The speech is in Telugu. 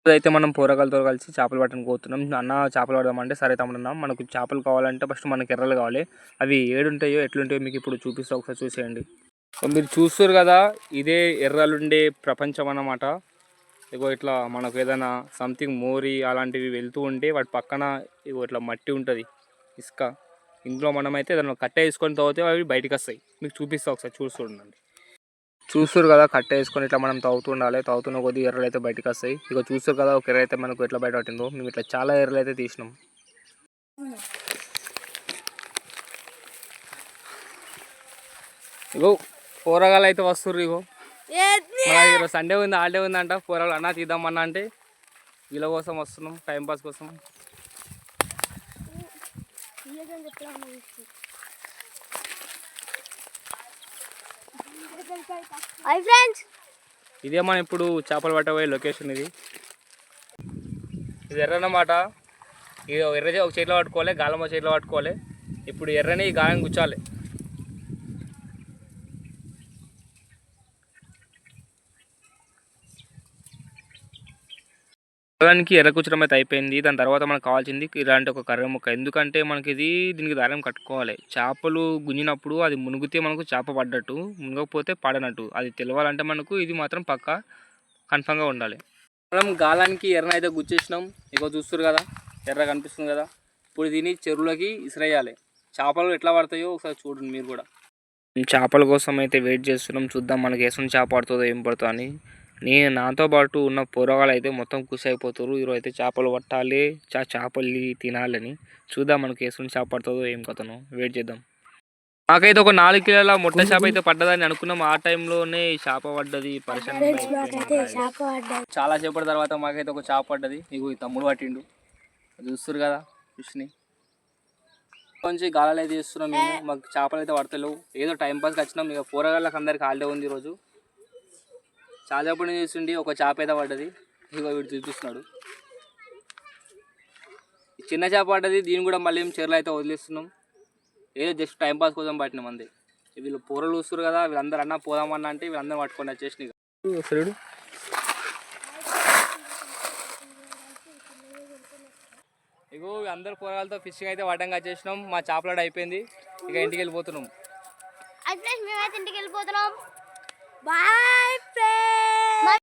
అయితే మనం పోరగాలతో కలిసి చేపలు పట్టడానికి పోతున్నాం. అన్న చేపలు పడదామంటే సరే తమ్ముడన్నా మనకు చేపలు కావాలంటే ఫస్ట్ మనకి ఎర్రలు కావాలి. అవి ఏడుంటాయో ఎట్లుంటాయో మీకు ఇప్పుడు చూపిస్తా, ఒకసారి చూసేయండి. మీరు చూస్తారు కదా, ఇదే ఎర్రలుండే ప్రపంచం అన్నమాట. ఇగో ఇట్లా మనకు ఏదైనా సంథింగ్ మోరీ అలాంటివి వెళ్తూ ఉంటే వాటి పక్కన ఇగో ఇట్లా మట్టి ఉంటుంది, ఇసుక. ఇందులో మనమైతే ఏదైనా కట్టె వేసుకొని తాగితే అవి బయటకు వస్తాయి. మీకు చూపిస్తా, ఒకసారి చూస్తుండండి. చూస్తారు కదా, కట్టె వేసుకొని ఇట్లా మనం తాగుతూ ఉండాలి. తాగుతున్న కొద్దిగా ఎర్రలు అయితే బయటకు వస్తాయి. ఇక చూస్తారు కదా, ఒక ఎర్ర అయితే మనకు ఎట్లా బయట పట్టిందో. మేము ఇట్లా చాలా ఎర్రలు అయితే తీసినాం. ఇగో పోరగాలు అయితే వస్తుర్రు. ఇగో ఈరోజు సండే ఉంది, హాలిడే ఉందంట. పోరగాలు అన్న తీద్దామన్నా అంటే వీళ్ళ కోసం వస్తున్నాం, టైంపాస్ కోసం. ఇదే మనం ఇప్పుడు చేపలు పట్టబోయే లొకేషన్. ఇది ఎర్రన్నమాట. ఇది ఎర్ర ఒక చేతిలో పట్టుకోవాలి, గాలం ఒక చేతిలో పట్టుకోవాలి. ఇప్పుడు ఎర్రని ఈ గాలం గుచ్చాలి. గాలానికి ఎర్ర కూర్చడం అయితే అయిపోయింది. దాని తర్వాత మనకు కావాల్సింది ఇలాంటి ఒక కర్ర ముక్క. ఎందుకంటే మనకి దీనికి దారం కట్టుకోవాలి. చేపలు గుంజినప్పుడు అది మునిగితే మనకు చేప పడ్డట్టు, మునగకపోతే పడనట్టు. అది తెలవాలంటే మనకు ఇది మాత్రం పక్కా కన్ఫామ్గా ఉండాలి. మనం గాలానికి ఎర్రని అయితే గుచ్చేసినాం. ఇగో చూస్తారు కదా, ఎర్ర కనిపిస్తుంది కదా. ఇప్పుడు దీన్ని చెరువులోకి ఇసిరేయాలి. చేపలు ఎట్లా పడతాయో ఒకసారి చూడండి మీరు కూడా. చేపల కోసం అయితే వెయిట్ చేస్తున్నాం. చూద్దాం మనకి వేసుకుని చేప పడుతుందో ఏం పడుతుందో అని. నాతో పాటు ఉన్న పోరగాళ్ళు అయితే మొత్తం ఖుషి అయిపోతారు. ఈరోజు అయితే చేపలు పట్టాలి, చేపలు తినాలని. చూద్దాం మనకి వేసుకుని చేప పడుతుందో ఏం కథనో, వెయిట్ చేద్దాం. మాకైతే ఒక 4 కిలోల మొట్ట చేప అయితే పడ్డదని అనుకున్నాం. ఆ టైంలోనే చేప పడ్డది. చాలా సేపటి తర్వాత మాకైతే ఒక చేప పడ్డది. ఇగో ఈ తమ్ముడు పట్టిండు, చూస్తారు కదా ఫిష్ని. కొంచెం గాలాలు అయితే చేస్తున్నాం మేము. మాకు చేపలు అయితే పడతలేవు. ఏదో టైంపాస్కి వచ్చినాం. ఇక పోరగాళ్ళకి అందరికి హాలిడే ఉంది ఈరోజు. చాలా ఎప్పుడు చూస్తుండి ఒక చేప అయితే పడ్డది. ఇగో వీడు చూపిస్తున్నాడు. చిన్న చేప పడ్డది. దీన్ని కూడా మళ్ళీ చెరువులో అయితే వదిలేస్తున్నాం. ఏదో జస్ట్ టైంపాస్ కోసం పట్టినాం అంతే. వీళ్ళు పోరలు చూస్తారు కదా, వీళ్ళందరూ అన్న పోదామన్నా అంటే వీళ్ళందరూ పట్టుకొని వచ్చేసి సరేడు. ఇగో అందరు పోరాలతో ఫిషింగ్ అయితే పడ్డంగా వచ్చేసినాం. మా చేపలాడ అయిపోయింది. ఇక ఇంటికి వెళ్ళిపోతున్నాం. మేమైతే ఇంటికి వెళ్ళిపోతున్నాం. Bye friends.